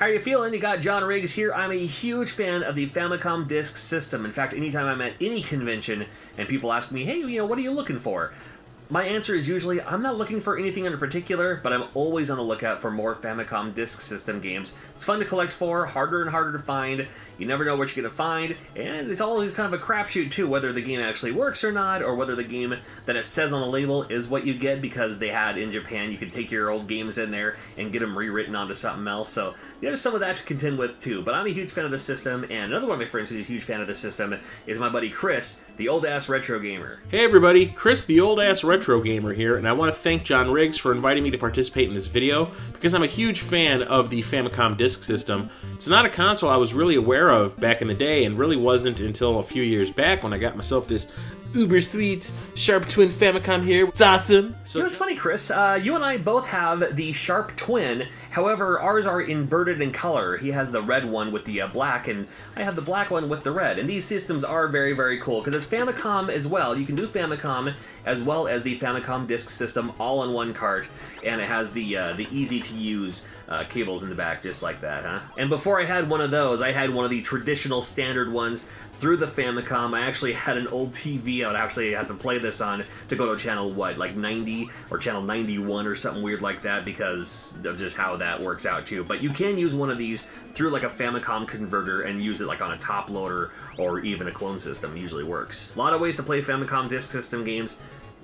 How are you feeling? You got John Riggs here. I'm a huge fan of the Famicom Disk System. In fact, anytime I'm at any convention and people ask me, hey, what are you looking for? My answer is usually, I'm not looking for anything in particular, but I'm always on the lookout for more Famicom Disk System games. It's fun to collect for, harder and harder to find. You never know what you're going to find, and it's always kind of a crapshoot too, whether the game actually works or not, or whether the game that it says on the label is what you get, because they had in Japan, you could take your old games in there and get them rewritten onto something else, so there's some of that to contend with too. But I'm a huge fan of the system, and another one of my friends who's a huge fan of the system is my buddy Chris, the old-ass retro gamer. Hey everybody, Chris the old-ass retro gamer here, and I want to thank John Riggs for inviting me to participate in this video, because I'm a huge fan of the Famicom Disk System. It's not a console I was really aware of back in the day, and really wasn't until a few years back when I got myself this uber sweet Sharp Twin Famicom here. It's awesome. So it's funny, Chris. You and I both have the Sharp Twin. However, ours are inverted in color. He has the red one with the black, and I have the black one with the red. And these systems are very, very cool because it's Famicom as well. You can do Famicom as well as the Famicom Disk System all in one cart, and it has the easy-to-use cables in the back, just like that, huh? And before I had one of those, I had one of the traditional standard ones through the Famicom. I actually had an old TV I would actually have to play this on to go to channel, like 90 or channel 91 or something weird like that, because of just how that works out too. But you can use one of these through like a Famicom converter and use it like on a top loader or even a clone system. It usually works. A lot of ways to play Famicom Disk System games.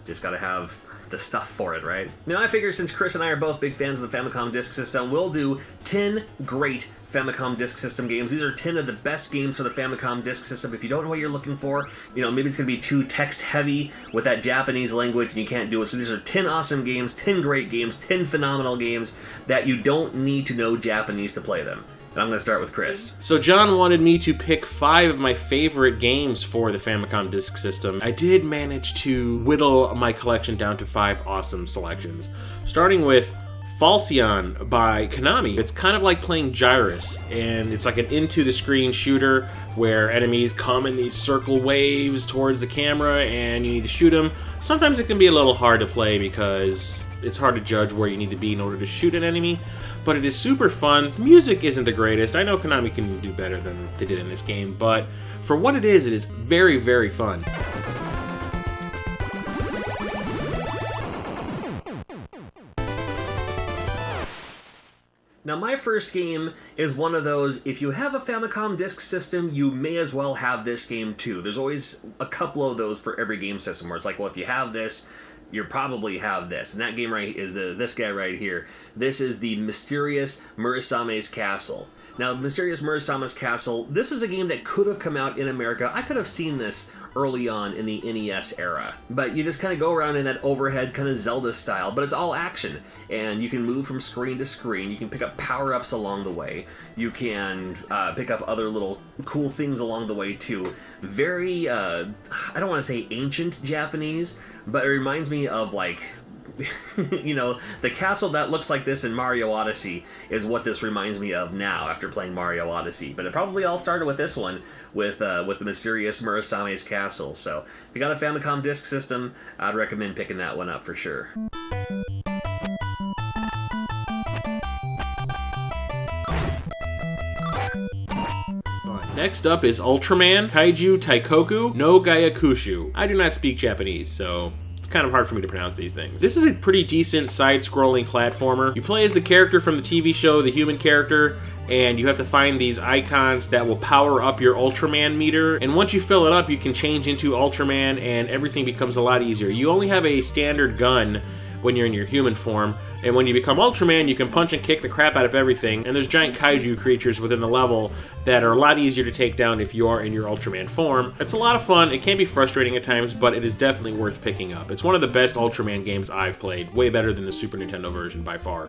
Just gotta have the stuff for it, right? Now I figure since Chris and I are both big fans of the Famicom Disk System, we'll do 10 great Famicom Disk System games. These are 10 of the best games for the Famicom Disk System. If you don't know what you're looking for, maybe it's going to be too text heavy with that Japanese language and you can't do it. So these are 10 awesome games, 10 great games, 10 phenomenal games that you don't need to know Japanese to play them. And I'm going to start with Chris. So John wanted me to pick 5 of my favorite games for the Famicom Disk System. I did manage to whittle my collection down to 5 awesome selections. Starting with Falcion by Konami. It's kind of like playing Gyrus, and it's like an into-the-screen shooter where enemies come in these circle waves towards the camera and you need to shoot them. Sometimes it can be a little hard to play because it's hard to judge where you need to be in order to shoot an enemy, but it is super fun. The music isn't the greatest. I know Konami can do better than they did in this game, but for what it is very, very fun. Now my first game is one of those, if you have a Famicom Disk System, you may as well have this game too. There's always a couple of those for every game system where it's like, well, if you have this, you probably have this. And that game right is this guy right here. This is the Mysterious Murasame's Castle. Now, Mysterious Murasame's Castle, this is a game that could have come out in America. I could have seen this early on in the NES era. But you just kind of go around in that overhead kind of Zelda style, but it's all action. And you can move from screen to screen. You can pick up power-ups along the way. You can pick up other little cool things along the way too. Very, I don't want to say ancient Japanese, but it reminds me of like, the castle that looks like this in Mario Odyssey is what this reminds me of now after playing Mario Odyssey. But it probably all started with this one, with the Mysterious Murasame's Castle. So if you got a Famicom Disk System, I'd recommend picking that one up for sure. Next up is Ultraman Kaiju Taikoku no Gyakushu. I do not speak Japanese, so it's kind of hard for me to pronounce these things. This is a pretty decent side-scrolling platformer. You play as the character from the TV show, the human character, and you have to find these icons that will power up your Ultraman meter. And once you fill it up, you can change into Ultraman and everything becomes a lot easier. You only have a standard gun when you're in your human form, and when you become Ultraman, you can punch and kick the crap out of everything, and there's giant kaiju creatures within the level that are a lot easier to take down if you are in your Ultraman form. It's a lot of fun. It can be frustrating at times, but it is definitely worth picking up. It's one of the best Ultraman games I've played, way better than the Super Nintendo version by far.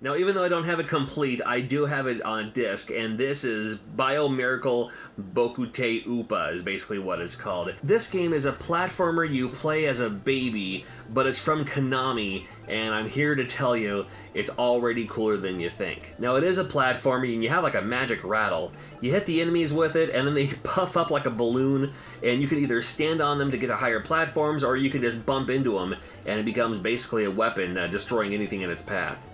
Now, even though I don't have it complete, I do have it on a disc, and this is Bio Miracle Bokute Upa is basically what it's called. This game is a platformer you play as a baby, but it's from Konami, and I'm here to tell you, it's already cooler than you think. Now, it is a platformer, and you have like a magic rattle. You hit the enemies with it, and then they puff up like a balloon, and you can either stand on them to get to higher platforms, or you can just bump into them, and it becomes basically a weapon, destroying anything in its path.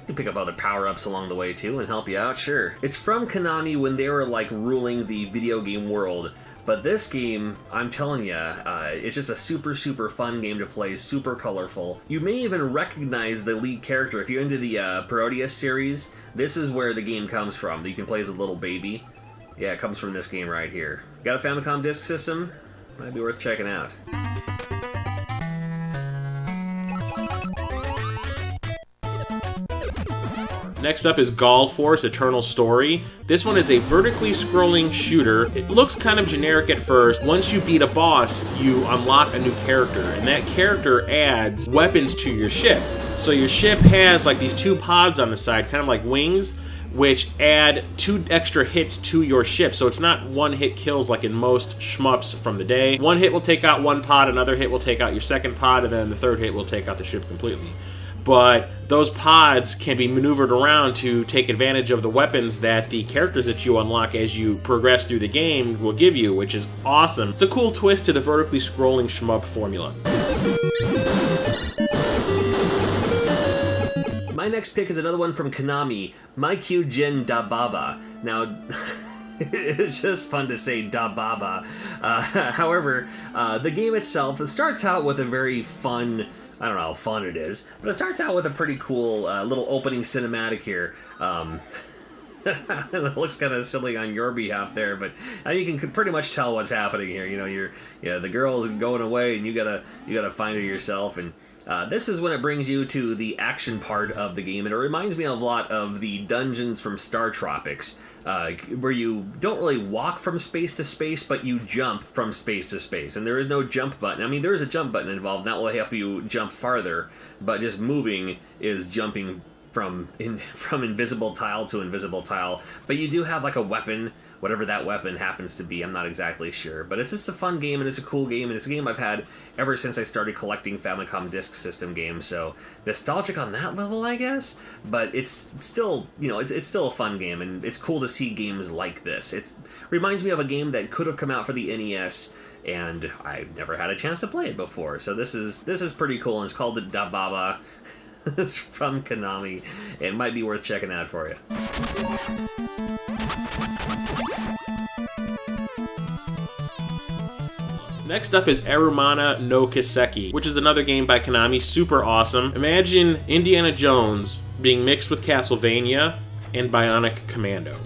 You can pick up other power-ups along the way, too, and help you out, sure. It's from Konami when they were, like, ruling the video game world. But this game, I'm telling you, it's just a super, super fun game to play, super colorful. You may even recognize the lead character. If you're into the Parodius series, this is where the game comes from. You can play as a little baby. Yeah, it comes from this game right here. Got a Famicom Disk System? Might be worth checking out. Next up is Gall Force Eternal Story. This one is a vertically scrolling shooter. It looks kind of generic at first. Once you beat a boss, you unlock a new character, and that character adds weapons to your ship. So your ship has like these two pods on the side, kind of like wings, which add 2 extra hits to your ship. So it's not one hit kills like in most shmups from the day. One hit will take out one pod, another hit will take out your second pod, and then the third hit will take out the ship completely. But those pods can be maneuvered around to take advantage of the weapons that the characters that you unlock as you progress through the game will give you, which is awesome. It's a cool twist to the vertically scrolling shmup formula. My next pick is another one from Konami, Maikyu-jin Dababa. Now, it's just fun to say Dababa. However, the game itself, it starts out with a very fun, I don't know how fun it is, but it starts out with a pretty cool little opening cinematic here. It looks kind of silly on your behalf there, but you can pretty much tell what's happening here. You know, the girl is going away, and you gotta find her yourself. And this is when it brings you to the action part of the game, and it reminds me a lot of the dungeons from Star Tropics, where you don't really walk from space to space, but you jump from space to space, and there is no jump button. I mean, there is a jump button involved, and that will help you jump farther, but just moving is jumping from invisible tile to invisible tile. But you do have like a weapon, whatever that weapon happens to be. I'm not exactly sure, but it's just a fun game, and it's a cool game, and it's a game I've had ever since I started collecting Famicom Disk System games. So nostalgic on that level, I guess, but it's still, it's still a fun game, and it's cool to see games like this. It reminds me of a game that could have come out for the NES, and I've never had a chance to play it before. So this is pretty cool, and it's called the Dababa. It's from Konami. It might be worth checking out for you. Next up is Erumana no Kiseki, which is another game by Konami, super awesome. Imagine Indiana Jones being mixed with Castlevania and Bionic Commando.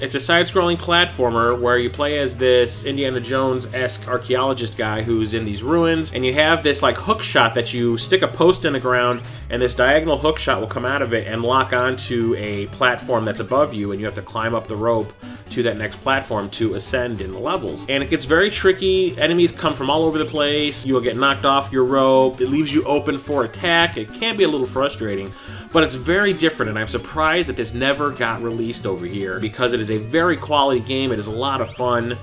It's a side-scrolling platformer where you play as this Indiana Jones-esque archaeologist guy who's in these ruins, and you have this like hook shot that you stick a post in the ground, and this diagonal hook shot will come out of it and lock onto a platform that's above you, and you have to climb up the rope to that next platform to ascend in the levels. And it gets very tricky. Enemies come from all over the place. You will get knocked off your rope. It leaves you open for attack. It can be a little frustrating, but it's very different, and I'm surprised that this never got released over here because it is a very quality game. It is a lot of fun.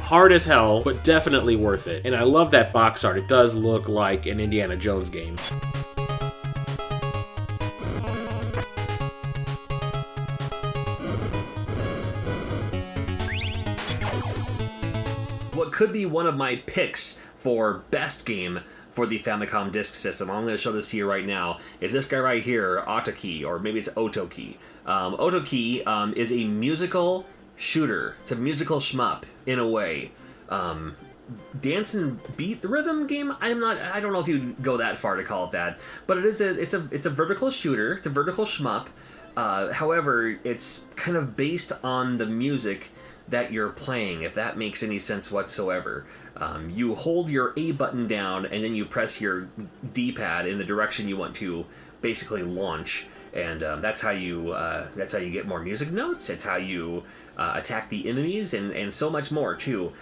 Hard as hell, but definitely worth it. And I love that box art. It does look like an Indiana Jones game. What could be one of my picks for best game for the Famicom Disk System, I'm going to show this to you right now, is this guy right here, Otoki, or maybe it's Otoki. Otoki is a musical shooter. It's a musical shmup, in a way. Dance and beat the rhythm game? I don't know if you'd go that far to call it that, but it's a vertical shooter. It's a vertical shmup. However, it's kind of based on the music that you're playing, if that makes any sense whatsoever. You hold your A button down, and then you press your D-pad in the direction you want to basically launch, and that's how you get more music notes. It's how you attack the enemies, and so much more too.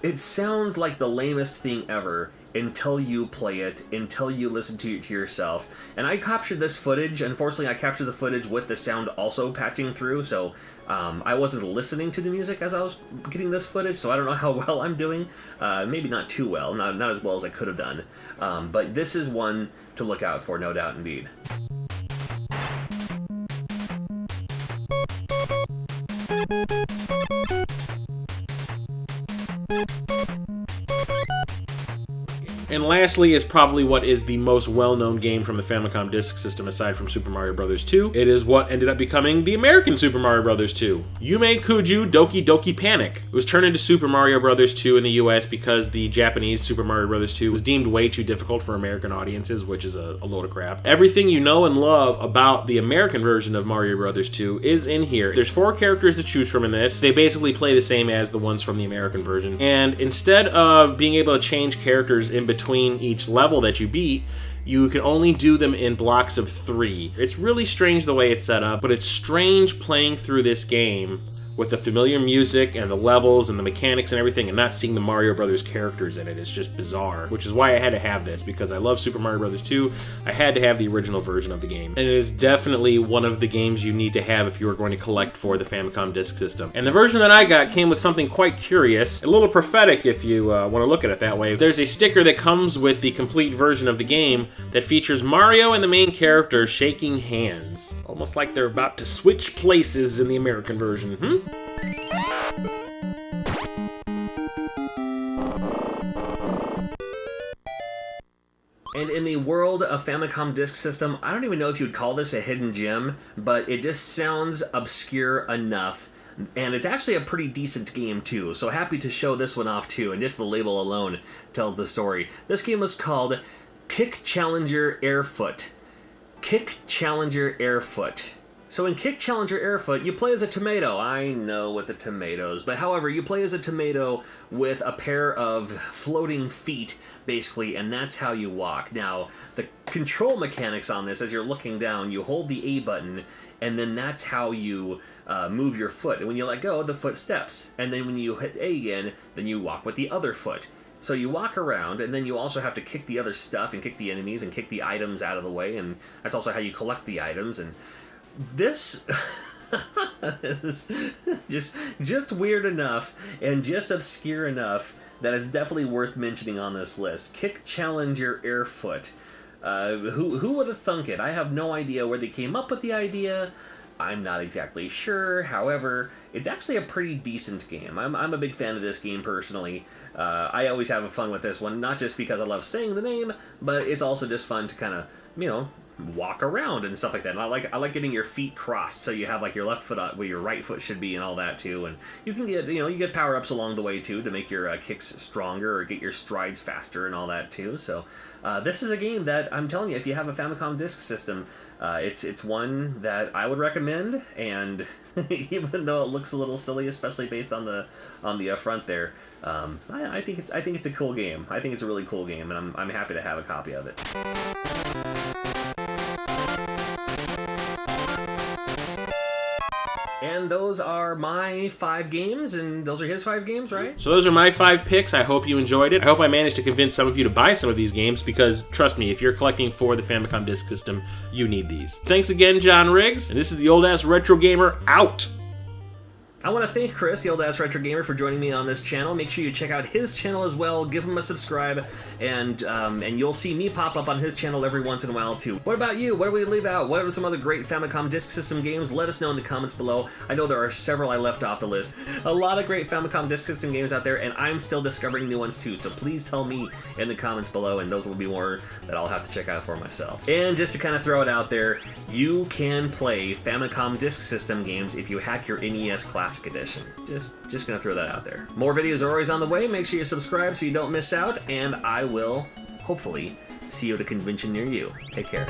It sounds like the lamest thing ever until you play it, until you listen to it to yourself. And I captured this footage. Unfortunately, I captured the footage with the sound also patching through, so I wasn't listening to the music as I was getting this footage, so I don't know how well I'm doing. Maybe not too well, not as well as I could have done. But this is one to look out for, no doubt indeed. And lastly is probably what is the most well-known game from the Famicom Disk System aside from Super Mario Bros. 2. It is what ended up becoming the American Super Mario Bros. 2. Yume Kuju Doki Doki Panic. It was turned into Super Mario Bros. 2 in the US because the Japanese Super Mario Bros. 2 was deemed way too difficult for American audiences, which is a load of crap. Everything you know and love about the American version of Mario Bros. 2 is in here. There's 4 characters to choose from in this. They basically play the same as the ones from the American version. And instead of being able to change characters in between each level that you beat, you can only do them in blocks of 3. It's really strange the way it's set up, but it's strange playing through this game with the familiar music and the levels and the mechanics and everything and not seeing the Mario Brothers characters in it. It's just bizarre, which is why I had to have this, because I love Super Mario Bros. 2. I had to have the original version of the game. And it is definitely one of the games you need to have if you are going to collect for the Famicom Disk System. And the version that I got came with something quite curious, a little prophetic if you want to look at it that way. There's a sticker that comes with the complete version of the game that features Mario and the main character shaking hands. Almost like they're about to switch places in the American version, And in the world of Famicom Disk System, I don't even know if you'd call this a hidden gem, but it just sounds obscure enough. And it's actually a pretty decent game too, so happy to show this one off too, and just the label alone tells the story. This game was called Kick Challenger Airfoot. Kick Challenger Airfoot. So in Kick Challenger Airfoot, you play as a tomato. I know with the tomatoes, but however, you play as a tomato with a pair of floating feet, basically, and that's how you walk. Now, the control mechanics on this, as you're looking down, you hold the A button, and then that's how you move your foot. And when you let go, the foot steps. And then when you hit A again, then you walk with the other foot. So you walk around, and then you also have to kick the other stuff, and kick the enemies, and kick the items out of the way, and that's also how you collect the items, and this is just weird enough and just obscure enough that it's definitely worth mentioning on this list. Kick Challenger Airfoot. Who would have thunk it? I have no idea where they came up with the idea. I'm not exactly sure. However, it's actually a pretty decent game. I'm a big fan of this game personally. I always have fun with this one, not just because I love saying the name, but it's also just fun to kind of, you know, walk around and stuff like that. And I like getting your feet crossed so you have like your left foot up where your right foot should be and all that too. And you can get, you get power-ups along the way too to make your kicks stronger or get your strides faster and all that too. So this is a game that I'm telling you, if you have a Famicom Disk System, it's one that I would recommend. And even though it looks a little silly, especially based on the front there, I think it's a cool game. I think it's a really cool game, and I'm happy to have a copy of it. And those are my 5 games, and those are his 5 games, right? So those are my 5 picks. I hope you enjoyed it. I hope I managed to convince some of you to buy some of these games, because trust me, if you're collecting for the Famicom Disk System, you need these. Thanks again, John Riggs, and this is the Old Ass Retro Gamer out. I want to thank Chris, the Old Ass Retro Gamer, for joining me on this channel. Make sure you check out his channel as well. Give him a subscribe, and you'll see me pop up on his channel every once in a while too. What about you? What do we leave out? What are some other great Famicom Disk System games? Let us know in the comments below. I know there are several I left off the list. A lot of great Famicom Disk System games out there, and I'm still discovering new ones too. So please tell me in the comments below, and those will be more that I'll have to check out for myself. And just to kind of throw it out there, you can play Famicom Disk System games if you hack your NES Classic Edition. Just gonna throw that out there. More videos are always on the way. Make sure you subscribe so you don't miss out, and I will hopefully see you at a convention near you. Take care.